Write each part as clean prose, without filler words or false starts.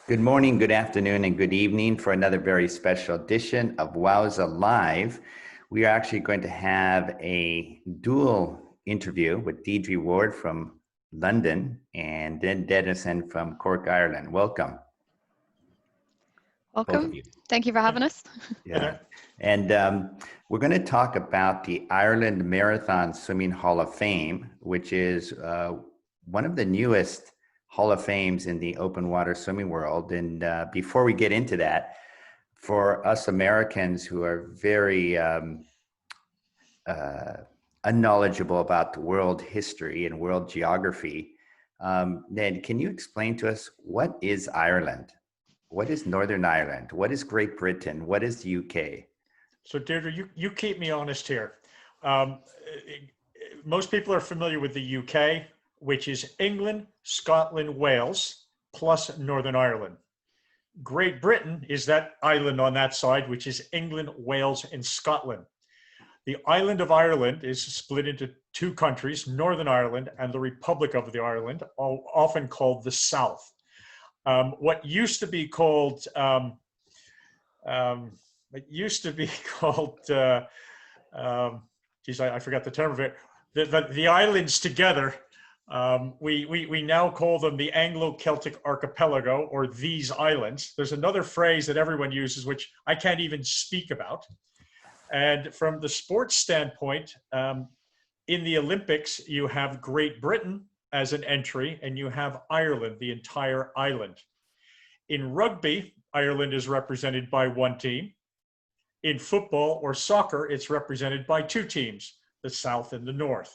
Good morning, good afternoon, and good evening for another very special edition of WOWSA Live. We are actually going to have a dual interview with Deirdre Ward from London and then Denison from Cork, Ireland. Welcome. Both of Welcome. you. Thank you for having us. Yeah. And we're going to talk about the Ireland Marathon Swimming Hall of Fame, which is one of the newest Hall of Fames in the open water swimming world. And before we get into that, for us Americans who are very unknowledgeable about the world history and world geography, Ned, can you explain to us what is Ireland? What is Northern Ireland? What is Great Britain? What is the UK? So Deirdre, you keep me honest here. Most people are familiar with the UK, which is England, Scotland, Wales, plus Northern Ireland. Great Britain is that island on that side, which is England, Wales, and Scotland. The island of Ireland is split into two countries, Northern Ireland and the Republic of the Ireland, often called the South. What used to be called, I forgot the term of it, the islands together, we now call them the Anglo-Celtic Archipelago, or these islands. There's another phrase that everyone uses, which I can't even speak about. And from the sports standpoint, in the Olympics, you have Great Britain as an entry, and you have Ireland, the entire island. In rugby, Ireland is represented by one team. In football or soccer, it's represented by two teams, the South and the North.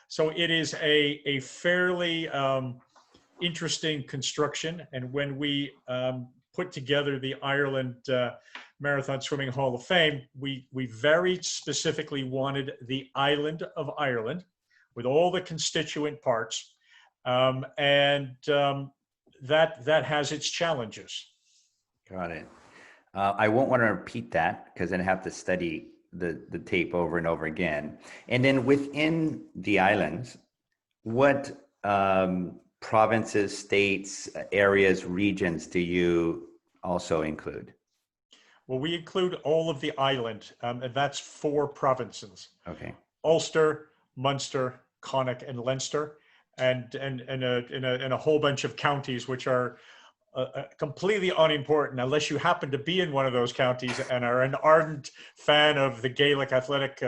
So it is a fairly interesting construction. And when we put together the Ireland Marathon Swimming Hall of Fame, we very specifically wanted the island of Ireland with all the constituent parts. That has its challenges. Got it. I won't want to repeat that because then I have to study the tape over and over again. And then within the islands, what provinces, states, areas, regions do you also include? Well, we include all of the island, and that's 4 provinces. Okay. Ulster, Munster, Connacht, and Leinster, and a whole bunch of counties which are completely unimportant unless you happen to be in one of those counties and are an ardent fan of the Gaelic athletic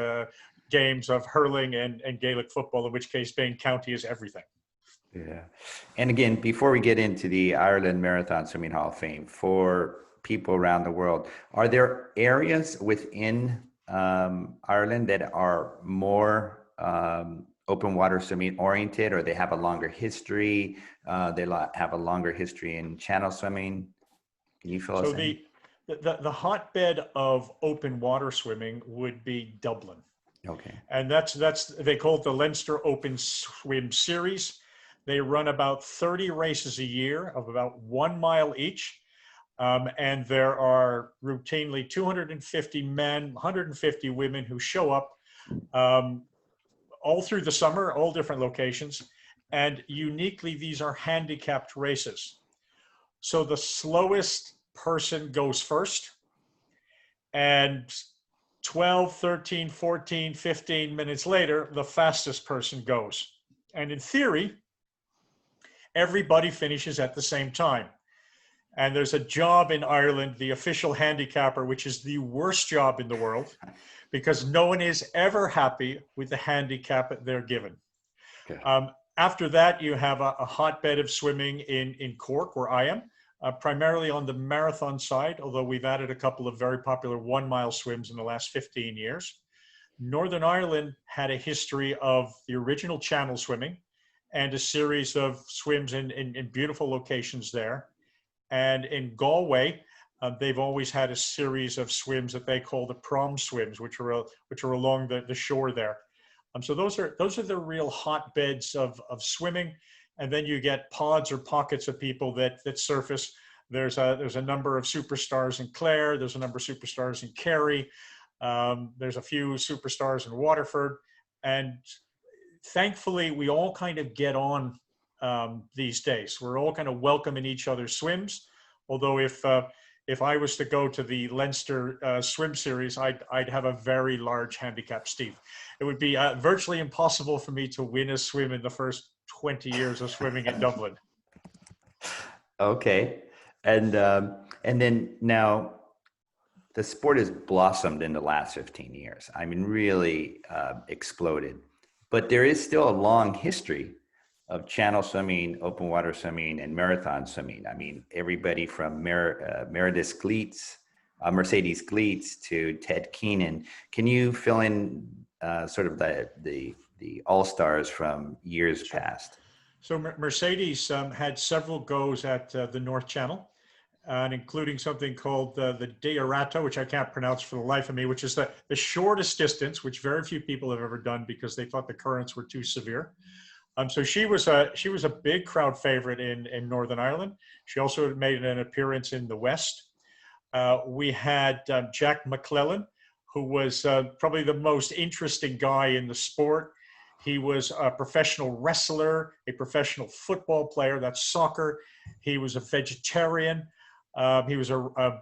games of hurling and Gaelic football, in which case being county is everything. Yeah. And again, before we get into the Ireland Marathon Swimming Hall of Fame, for people around the world, are there areas within Ireland that are more open water swimming oriented, or they have a longer history? They have a longer history in channel swimming. Can you fill us in? The hotbed of open water swimming would be Dublin. Okay. And that's they call it the Leinster Open Swim Series. They run about 30 races a year of about 1 mile each. And there are routinely 250 men, 150 women who show up all through the summer, all different locations. And uniquely, these are handicapped races. So the slowest person goes first, and 12, 13, 14, 15 minutes later, the fastest person goes. And in theory, everybody finishes at the same time. And there's a job in Ireland, the official handicapper, which is the worst job in the world, because no one is ever happy with the handicap they're given. Okay. After that, you have a hotbed of swimming in Cork, where I am, primarily on the marathon side, although we've added a couple of very popular 1 mile swims in the last 15 years. Northern Ireland had a history of the original channel swimming and a series of swims in beautiful locations there. And in Galway, they've always had a series of swims that they call the prom swims, which are along the shore there. So those are the real hotbeds of swimming. And then you get pods or pockets of people that surface. There's a number of superstars in Clare. There's a number of superstars in Kerry. There's a few superstars in Waterford. And thankfully, we all kind of get on these days. We're all kind of welcome in each other's swims. Although if I was to go to the Leinster swim series, I'd have a very large handicap, Steve. It would be virtually impossible for me to win a swim in the first 20 years of swimming in Dublin. Okay. And then now the sport has blossomed in the last 15 years. I mean, really exploded. But there is still a long history of channel swimming, open water swimming, and marathon swimming. I mean, everybody from Mercedes Gleets to Ted Keenan. Can you fill in sort of the all-stars from years past? So Mercedes had several goes at the North Channel, and including something called the Deirdre, which I can't pronounce for the life of me, which is the shortest distance, which very few people have ever done because they thought the currents were too severe. So she was a big crowd favorite in Northern Ireland. She also made an appearance in the West. We had Jack Mcclellan, who was probably the most interesting guy in the sport. He was a professional wrestler, a professional football player, that's soccer. He was a vegetarian. He was a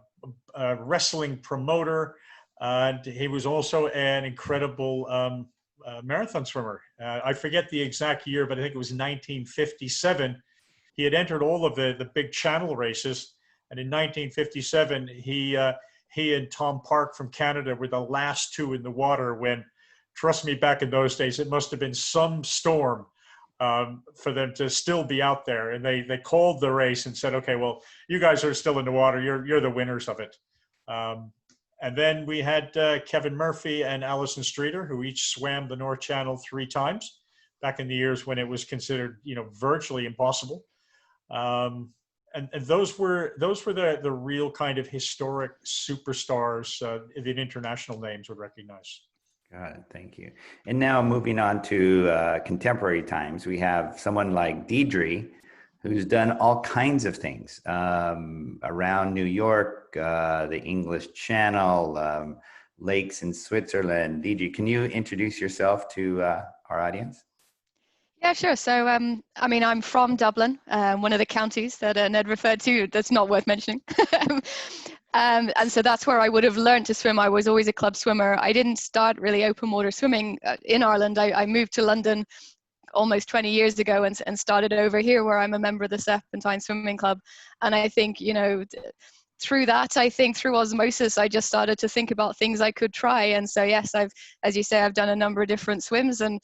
wrestling promoter. And he was also an incredible marathon swimmer. I forget the exact year, but I think it was 1957. He had entered all of the big channel races. And in 1957, he and Tom Park from Canada were the last two in the water when, trust me, back in those days, it must have been some storm for them to still be out there. And they called the race and said, okay, well, you guys are still in the water. You're the winners of it. And then we had Kevin Murphy and Alison Streeter, who each swam the North Channel 3 times back in the years when it was considered, virtually impossible. And those were the real kind of historic superstars that international names would recognize. Got it. Thank you. And now moving on to contemporary times, we have someone like Deirdre, who's done all kinds of things around New York, the English Channel, lakes in Switzerland. Deirdre, can you introduce yourself to our audience? Yeah, sure. So, I'm from Dublin, one of the counties that Ned referred to that's not worth mentioning. And so that's where I would have learned to swim. I was always a club swimmer. I didn't start really open water swimming in Ireland. I moved to London almost 20 years ago and started over here where I'm a member of the Serpentine Swimming Club. And I think, through that, through osmosis, I just started to think about things I could try. And so, yes, as you say, I've done a number of different swims, and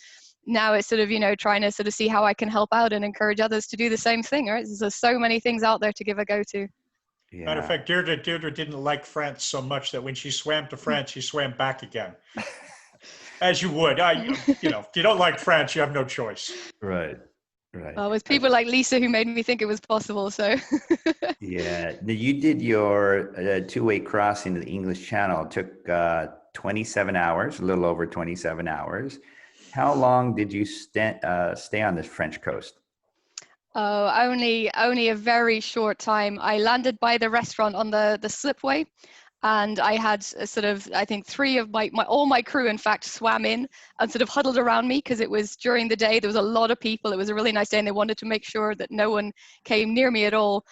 now it's sort of, trying to sort of see how I can help out and encourage others to do the same thing, right? There's so many things out there to give a go to. Yeah. Matter of fact, Deirdre didn't like France so much that when she swam to France, she swam back again. As you would. If you don't like France, you have no choice. Right. Well, it was people like Lisa who made me think it was possible, so. Yeah. Now, you did your 2-way crossing to the English Channel. It took 27 hours, a little over 27 hours. How long did you stay on the French coast? Oh, only a very short time. I landed by the restaurant on the slipway, and I had sort of, I think 3 of all my crew, in fact, swam in and sort of huddled around me because it was during the day. There was a lot of people. It was a really nice day, and they wanted to make sure that no one came near me at all.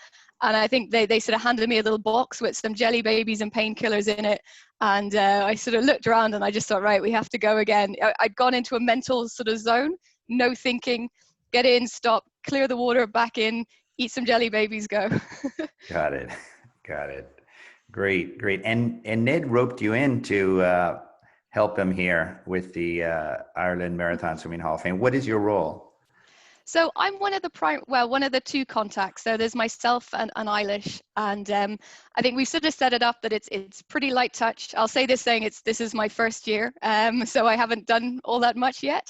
And I think they sort of handed me a little box with some jelly babies and painkillers in it. And I sort of looked around and I just thought, right, we have to go again. I'd gone into a mental sort of zone, no thinking, get in, stop, clear the water, back in, eat some jelly babies, go. Got it. Great. And Ned roped you in to help him here with the Ireland Marathon Swimming Hall of Fame. What is your role? So I'm one of the 2 contacts. So there's myself and Eilish, and I think we sort of set it up that it's pretty light touch. I'll say this saying this is my first year, so I haven't done all that much yet.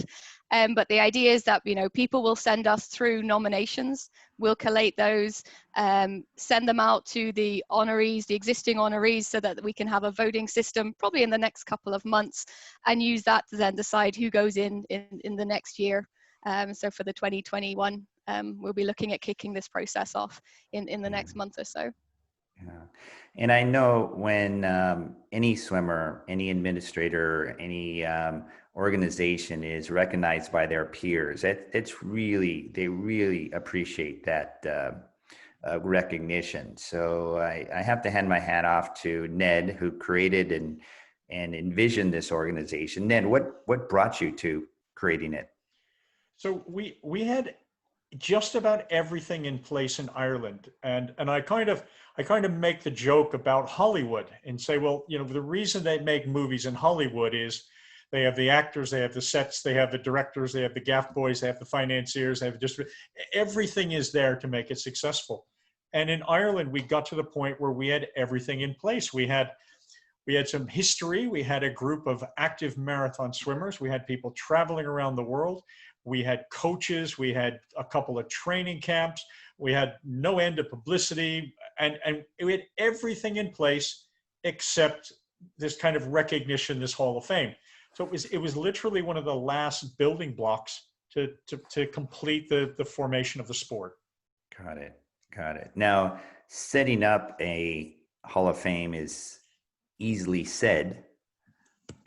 But the idea is that people will send us through nominations. We'll collate those, send them out to the honorees, the existing honorees, so that we can have a voting system probably in the next couple of months, and use that to then decide who goes in the next year. So for the 2021, we'll be looking at kicking this process off in the next month or so. Yeah. And I know when any swimmer, any administrator, any organization is recognized by their peers, they really appreciate that recognition. So I have to hand my hat off to Ned, who created and envisioned this organization. Ned, what brought you to creating it? So we had just about everything in place in Ireland, and I kind of make the joke about Hollywood and say, well, the reason they make movies in Hollywood is they have the actors, they have the sets, they have the directors, they have the gaff boys, they have the financiers, they have just everything is there to make it successful. And in Ireland, we got to the point where we had everything in place. We had some history. We had a group of active marathon swimmers. We had people traveling around the world. We had coaches. We had a couple of training camps. We had no end of publicity, and we had everything in place except this kind of recognition, this Hall of Fame. So it was literally one of the last building blocks to complete the formation of the sport. Got it. Got it. Now, setting up a Hall of Fame is easily said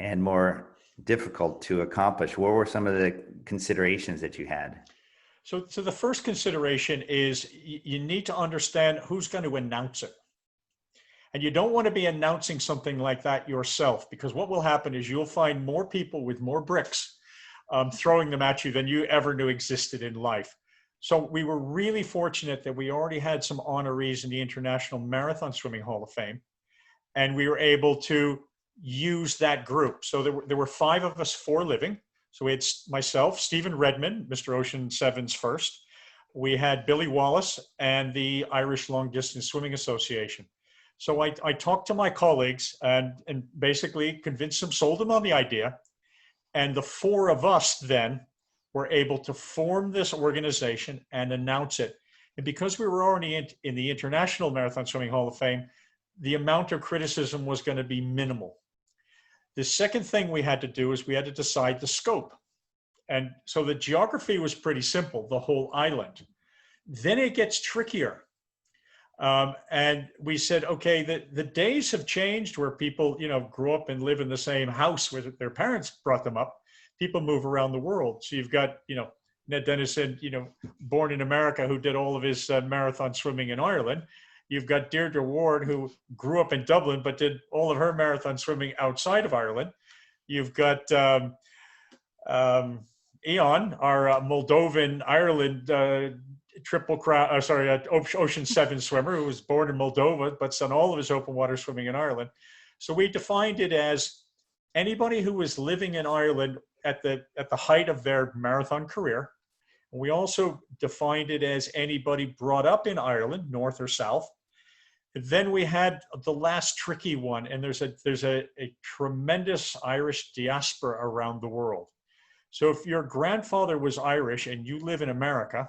and more difficult to accomplish. What were some of the considerations that you had? So the first consideration is you need to understand who's going to announce it. And you don't want to be announcing something like that yourself, because what will happen is you'll find more people with more bricks throwing them at you than you ever knew existed in life. So we were really fortunate that we already had some honorees in the International Marathon Swimming Hall of Fame, and we were able to use that group. So there were 5 of us for living. So we had myself, Stephen Redmond, Mr. Ocean Seven's first. We had Billy Wallace and the Irish Long Distance Swimming Association. So I talked to my colleagues and basically convinced them, sold them on the idea. And the 4 of us then were able to form this organization and announce it. And because we were already in the International Marathon Swimming Hall of Fame, the amount of criticism was going to be minimal. The second thing we had to do is we had to decide the scope. And so the geography was pretty simple, the whole island. Then it gets trickier. And we said, okay, the days have changed where people, grow up and live in the same house where their parents brought them up. People move around the world. So you've got, Ned Denison, born in America, who did all of his marathon swimming in Ireland. You've got Deirdre Ward, who grew up in Dublin, but did all of her marathon swimming outside of Ireland. You've got Eon, our Moldovan Ireland Ocean 7 swimmer, who was born in Moldova, but's done all of his open water swimming in Ireland. So we defined it as anybody who was living in Ireland at the height of their marathon career. We also defined it as anybody brought up in Ireland, north or south. Then we had the last tricky one, and there's a tremendous Irish diaspora around the world. So if your grandfather was Irish and you live in America,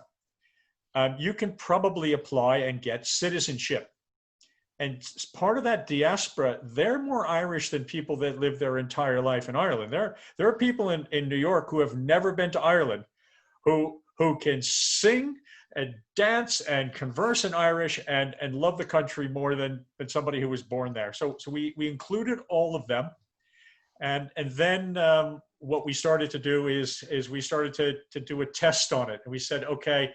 you can probably apply and get citizenship. And part of that diaspora, they're more Irish than people that live their entire life in Ireland. There are people in New York who have never been to Ireland who can sing and dance and converse in Irish and love the country more than somebody who was born there. So we included all of them. And then what we started to do is we started to do a test on it. And we said, okay,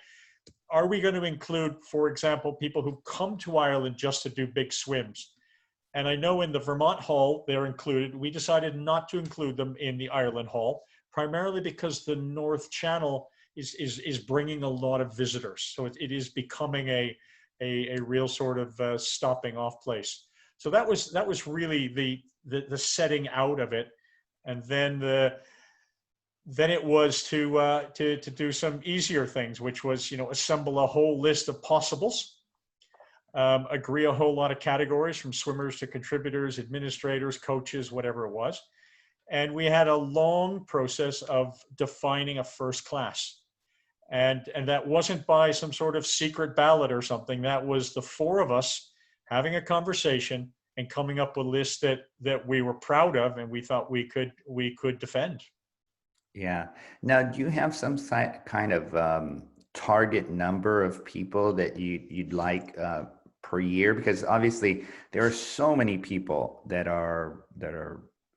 are we going to include, for example, people who come to Ireland just to do big swims? And I know in the Vermont Hall, they're included. We decided not to include them in the Ireland Hall, primarily because the North Channel is bringing a lot of visitors. So it is becoming a real sort of stopping off place. So that was really the setting out of it. And then it was to do some easier things, which was, assemble a whole list of possibles, agree a whole lot of categories from swimmers to contributors, administrators, coaches, whatever it was. And we had a long process of defining a first class. And that wasn't by some sort of secret ballot or something. That was the 4 of us having a conversation and coming up with a list that we were proud of and we thought we could defend. Yeah. Now, do you have some kind of target number of people that you'd like per year? Because obviously there are so many people that are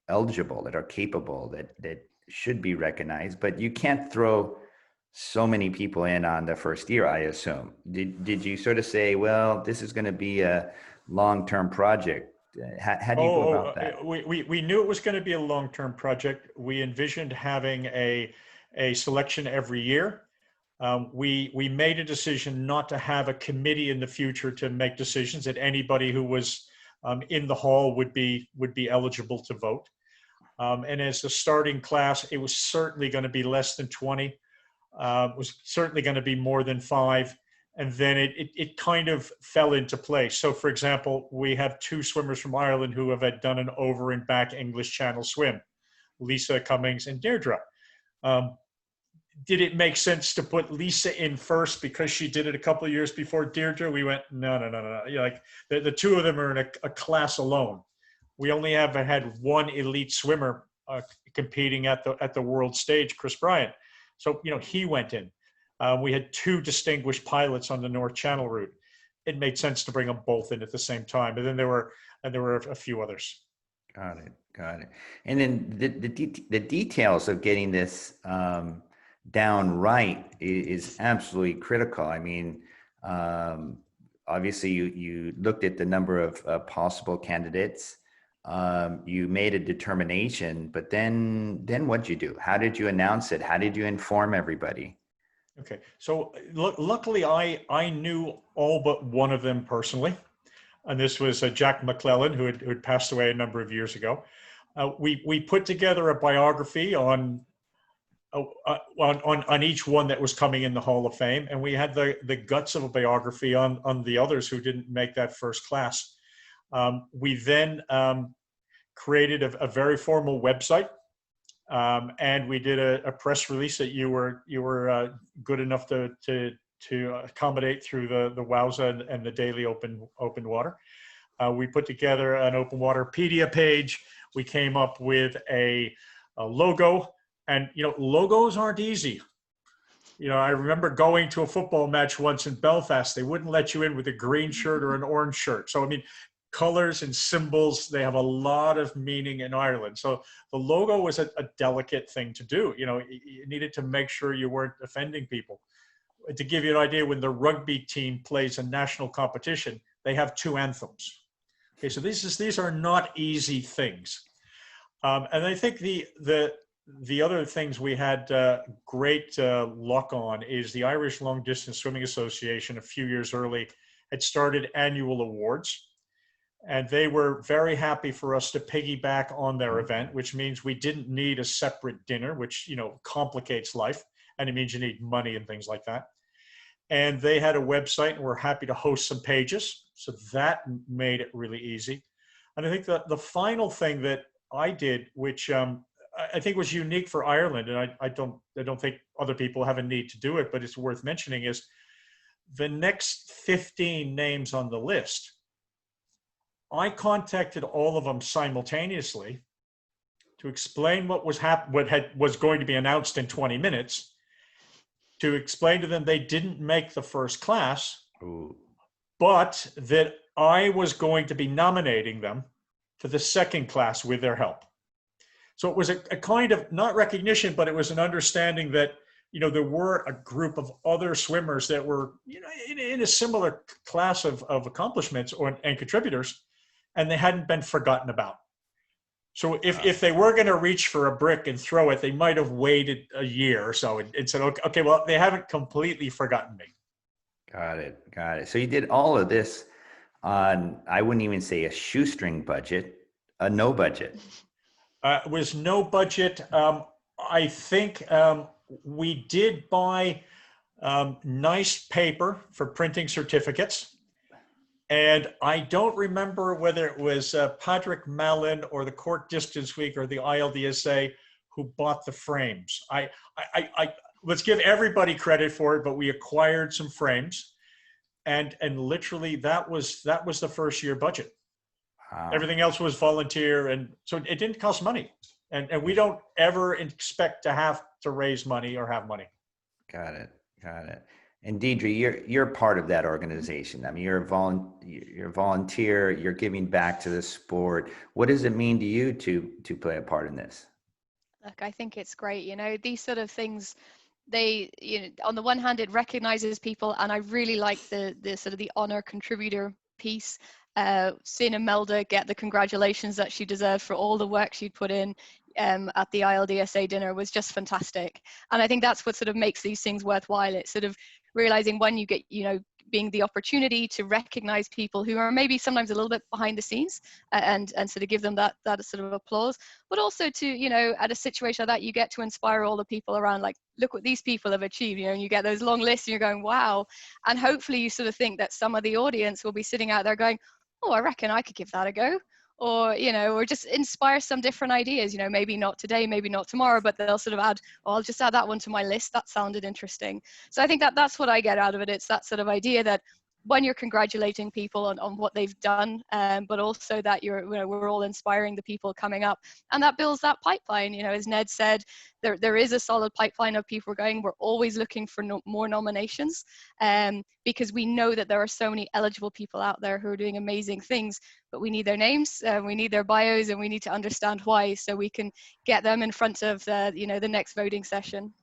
eligible, that are capable, that should be recognized, but you can't throw so many people in on the first year, I assume. Did you sort of say, well, this is going to be a long-term project? How do you go about that? We knew it was going to be a long-term project. We envisioned having a selection every year. We made a decision not to have a committee in the future to make decisions, that anybody who was in the hall would be eligible to vote. And as a starting class, it was certainly going to be less than 20. It was certainly going to be more than 5. And then it kind of fell into place. So, for example, we have 2 swimmers from Ireland who have done an over and back English Channel swim, Lisa Cummings and Deirdre. Did it make sense to put Lisa in first because she did it a couple of years before Deirdre? We went, no. You know, like the 2 of them are in a class alone. We only have had 1 elite swimmer competing at the world stage, Chris Bryant. So, you know, he went in. We had 2 distinguished pilots on the North Channel route. It made sense to bring them both in at the same time. And then there were a few others. Got it. And then the details of getting this down right is absolutely critical. I mean, obviously you looked at the number of possible candidates. You made a determination, but then what'd you do? How did you announce it? How did you inform everybody? Okay, so luckily I knew all but one of them personally, and this was Jack Mcclellan, who had passed away a number of years ago. We put together a biography on each one that was coming in the Hall of Fame, and we had the guts of a biography on the others who didn't make that first class. We then created a very formal website, and we did a press release that you were good enough to accommodate through the WOWSA and the Daily Open Water. We put together an Open Waterpedia page. We came up with a logo, and you know, logos aren't easy. You know, I remember going to a football match once in Belfast. They wouldn't let you in with a green shirt or an orange shirt. So I mean, colors and symbols, they have a lot of meaning in Ireland. So the logo was a delicate thing to do. You know, you needed to make sure you weren't offending people. To give you an idea, when the rugby team plays a national competition, they have 2 anthems. Okay, so these are not easy things. And I think the other things we had great luck on is the Irish Long Distance Swimming Association a few years early had started annual awards. And they were very happy for us to piggyback on their event, which means we didn't need a separate dinner, which, you know, complicates life. And it means you need money and things like that. And they had a website, and we're happy to host some pages. So that made it really easy. And I think the final thing that I did, which I think was unique for Ireland, and I don't think other people have a need to do it, but it's worth mentioning, is the next 15 names on the list. I contacted all of them simultaneously to explain what was going to be announced in 20 minutes, to explain to them they didn't make the first class, but that I was going to be nominating them for the second class with their help. So it was a kind of, not recognition, but it was an understanding that, you know, there were a group of other swimmers that were, you know, in a similar class of accomplishments and contributors, and they hadn't been forgotten about. So if they were going to reach for a brick and throw it, they might have waited a year or so and said, okay, well, they haven't completely forgotten me. Got it. So you did all of this on, I wouldn't even say a shoestring budget, a no budget. It was no budget. I think we did buy nice paper for printing certificates. And I don't remember whether it was Patrick Mallon or the Cork Distance Week or the ILDSA who bought the frames. I let's give everybody credit for it, but we acquired some frames, and literally that was the first year budget. Wow. Everything else was volunteer, and so it didn't cost money. And we don't ever expect to have to raise money or have money. Got it. And Deirdre, you're part of that organization. I mean, you're a volunteer. You're giving back to the sport. What does it mean to you to play a part in this? Look, I think it's great. You know, these sort of things, they, you know, on the one hand, it recognizes people, and I really like the sort of the honor contributor piece. Seeing Imelda get the congratulations that she deserved for all the work she'd put in at the ILDSA dinner was just fantastic. And I think that's what sort of makes these things worthwhile. It's sort of realizing when you get, you know, being the opportunity to recognize people who are maybe sometimes a little bit behind the scenes, and sort of give them that sort of applause, but also to, you know, at a situation like that, you get to inspire all the people around, like, look what these people have achieved, you know, and you get those long lists and you're going, wow. And hopefully you sort of think that some of the audience will be sitting out there going, oh, I reckon I could give that a go. Or, you know, or just inspire some different ideas, you know, maybe not today, maybe not tomorrow, but they'll sort of add, oh, I'll just add that one to my list. That sounded interesting. So I think that that's what I get out of it. It's that sort of idea that when you're congratulating people on what they've done, but also that you know, we're all inspiring the people coming up, and that builds that pipeline. You know, as Ned said, there is a solid pipeline of people going. We're always looking for more nominations, because we know that there are so many eligible people out there who are doing amazing things, but we need their names, we need their bios, and we need to understand why, so we can get them in front of the, you know, the next voting session.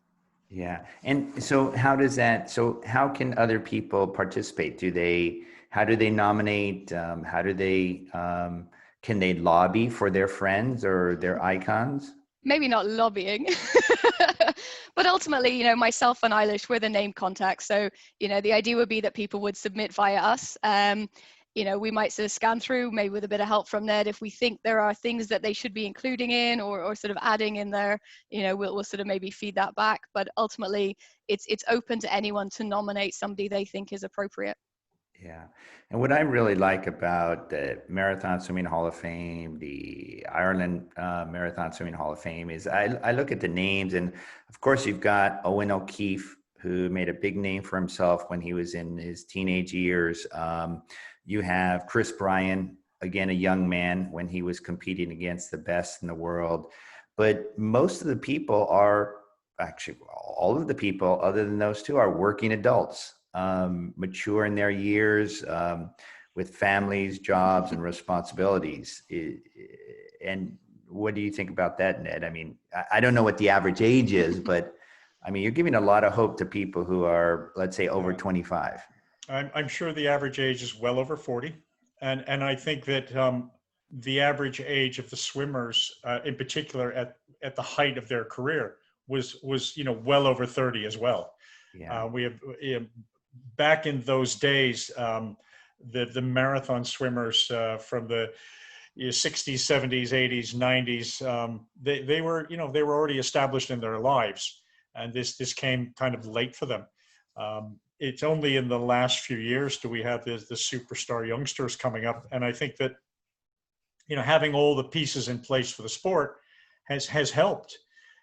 Yeah. And so how does that, so how can other people participate? How do they nominate? How do they, can they lobby for their friends or their icons? Maybe not lobbying, but ultimately, you know, myself and Eilish, we're the name contacts. So, you know, the idea would be that people would submit via us. You know, we might sort of scan through, maybe with a bit of help from Ned. If we think there are things that they should be including in, or sort of adding in there, you know, we'll sort of maybe feed that back. But ultimately, it's open to anyone to nominate somebody they think is appropriate. Yeah. And what I really like about the Marathon Swimming Hall of Fame, the Ireland Marathon Swimming Hall of Fame, is I look at the names, and of course you've got Owen O'Keefe, who made a big name for himself when he was in his teenage years. You have Chris Bryan, again, a young man when he was competing against the best in the world. But most of the people are, actually all of the people other than those two, are working adults, mature in their years, with families, jobs, and responsibilities. And what do you think about that, Ned? I mean, I don't know what the average age is, but I mean, you're giving a lot of hope to people who are, let's say, over 25. I'm sure the average age is well over 40. And I think that the average age of the swimmers, in particular at the height of their career, was, you know, well over 30 as well. Yeah. We have, back in those days, the marathon swimmers from the 60s, 70s, 80s, 90s, they were, you know, they were already established in their lives, and this came kind of late for them. It's only in the last few years do we have the superstar youngsters coming up, and I think that, you know, having all the pieces in place for the sport has helped.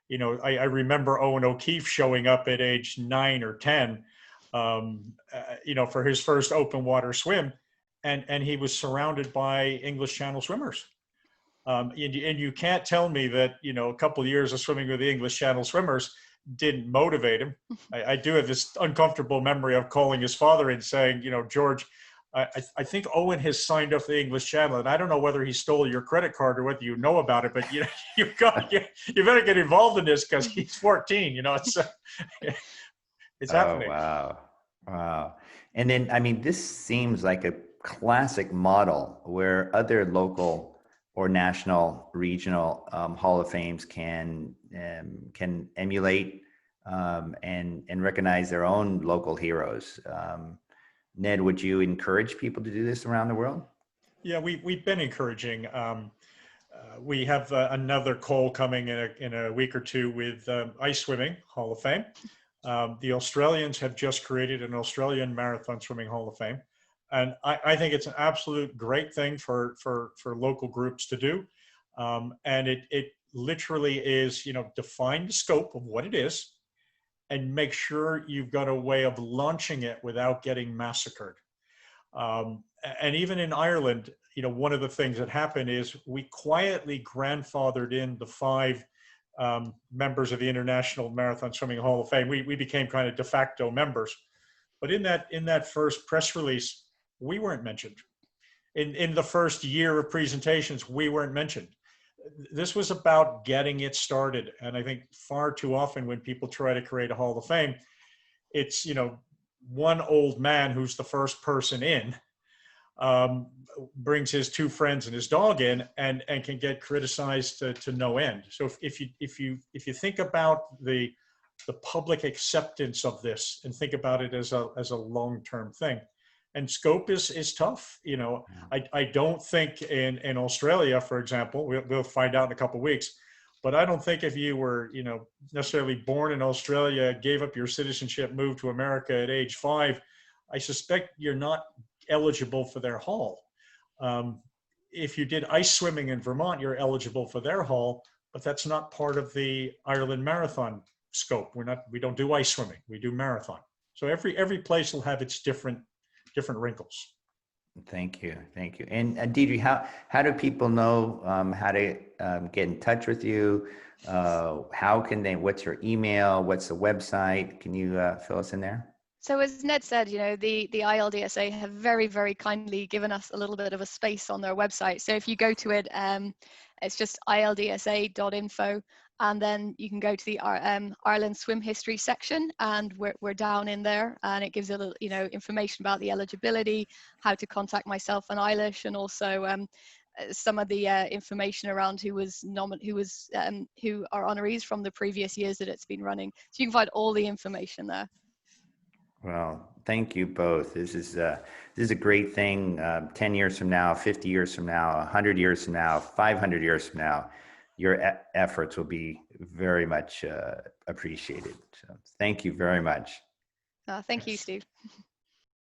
You know, I remember Owen O'Keefe showing up at age 9 or 10, you know, for his first open water swim, and he was surrounded by English Channel swimmers. And you can't tell me that, you know, a couple of years of swimming with the English Channel swimmers didn't motivate him. I do have this uncomfortable memory of calling his father and saying, you know, George, I think Owen has signed up for the English Channel, and I don't know whether he stole your credit card or whether you know about it, but you know, you better get involved in this because he's 14. You know, it's happening. Wow. Wow. And then, I mean, this seems like a classic model where other local or national, regional Hall of Fames can emulate and recognize their own local heroes. Ned, would you encourage people to do this around the world? Yeah, we've been encouraging. We have another call coming in a week or two with Ice Swimming Hall of Fame. The Australians have just created an Australian Marathon Swimming Hall of Fame. And I think it's an absolute great thing for local groups to do. And it literally is, you know, define the scope of what it is and make sure you've got a way of launching it without getting massacred. And even in Ireland, you know, one of the things that happened is we quietly grandfathered in the 5 members of the International Marathon Swimming Hall of Fame. We became kind of de facto members. But in that first press release, we weren't mentioned. In the first year of presentations, we weren't mentioned. this was about getting it started. And I think far too often when people try to create a Hall of Fame, it's, one old man who's the first person in, brings his two friends and his dog in, and can get criticized to no end. So if you think about the public acceptance of this and think about it as a long-term thing, and scope is tough. I don't think in Australia, for example, we'll find out in a couple of weeks, but I don't think if you were, necessarily born in Australia, gave up your citizenship, moved to America at age 5, I suspect you're not eligible for their hall. If you did ice swimming in Vermont, you're eligible for their hall, but that's not part of the Ireland Marathon scope. We don't do ice swimming. We do marathon. So every place will have its different wrinkles. Thank you. And Deirdre, how do people know how to get in touch with you? How can they? What's your email? What's the website? Can you fill us in there? So as Ned said, the ILDSA have very, very kindly given us a little bit of a space on their website. So if you go to it, it's just ildsa.info, and then you can go to the Ireland Swim History section, and we're down in there, and it gives a little, information about the eligibility, how to contact myself and Eilish, and also some of the information around who are honorees from the previous years that it's been running. So you can find all the information there. Well, thank you both. This is a great thing. 10 years from now, 50 years from now, 100 years from now, 500 years from now, your efforts will be very much appreciated. So thank you very much. Thank you, Steve.